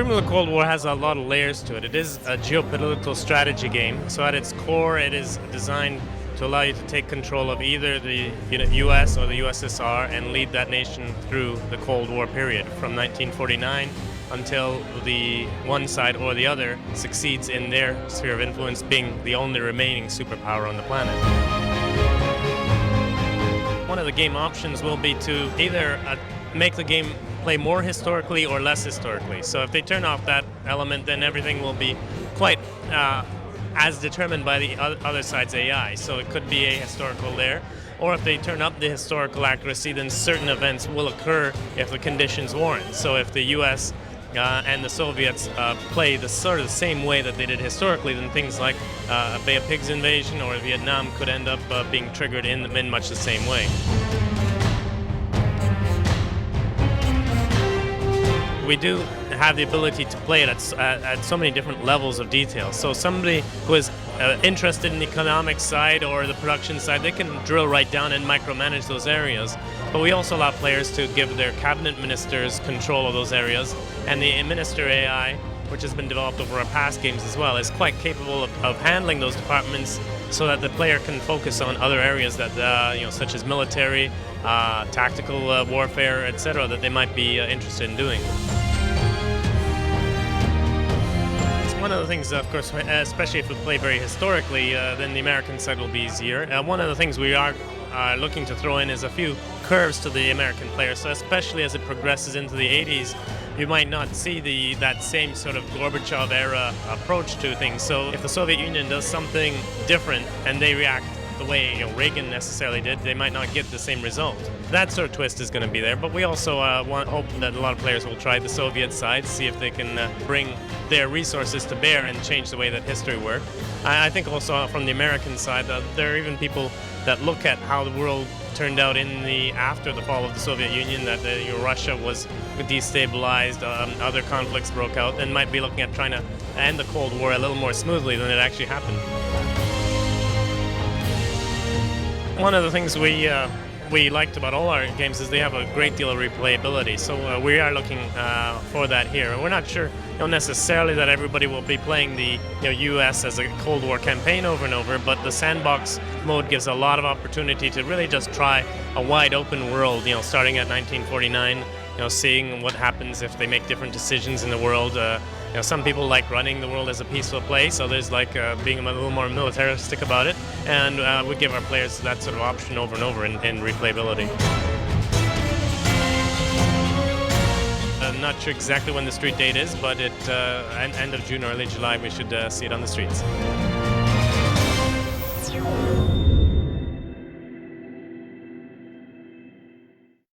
Criminal Cold War has a lot of layers to it. It is a geopolitical strategy game, so at its core it is designed to allow you to take control of either the US or the USSR and lead that nation through the Cold War period from 1949 until the one side or the other succeeds in their sphere of influence, being the only remaining superpower on the planet. One of the game options will be to either make the game play more historically or less historically. So if they turn off that element, then everything will be quite as determined by the other side's AI. So it could be a historical there. Or if they turn up the historical accuracy, then certain events will occur if the conditions warrant. So if the US and the Soviets play the sort of the same way that they did historically, then things like a Bay of Pigs invasion or Vietnam could end up being triggered in much the same way. We do have the ability to play it at so many different levels of detail. So somebody who is interested in the economic side or the production side, they can drill right down and micromanage those areas. But we also allow players to give their cabinet ministers control of those areas. And the Minister AI, which has been developed over our past games as well, is quite capable of handling those departments so that the player can focus on other areas that, such as military, tactical warfare, etc., that they might be interested in doing. One of the things, of course, especially if we play very historically, then the American side will be easier. One of the things we are looking to throw in is a few curves to the American player. So especially as it progresses into the 80s, you might not see that same sort of Gorbachev-era approach to things. So if the Soviet Union does something different and they react the way Reagan necessarily did, they might not get the same result. That sort of twist is going to be there, but we also hope that a lot of players will try the Soviet side, see if they can bring their resources to bear and change the way that history works. I think also from the American side, there are even people that look at how the world turned out after the fall of the Soviet Union, that Russia was destabilized, other conflicts broke out, and might be looking at trying to end the Cold War a little more smoothly than it actually happened. One of the things we liked about all our games is they have a great deal of replayability. So we are looking for that here. We're not sure necessarily that everybody will be playing the U.S. as a Cold War campaign over and over, but the sandbox mode gives a lot of opportunity to really just try a wide open world, starting at 1949, seeing what happens if they make different decisions in the world. Some people like running the world as a peaceful place, others like being a little more militaristic about it, and we give our players that sort of option over and over in replayability. I'm not sure exactly when the street date is, but at end of June or early July we should see it on the streets.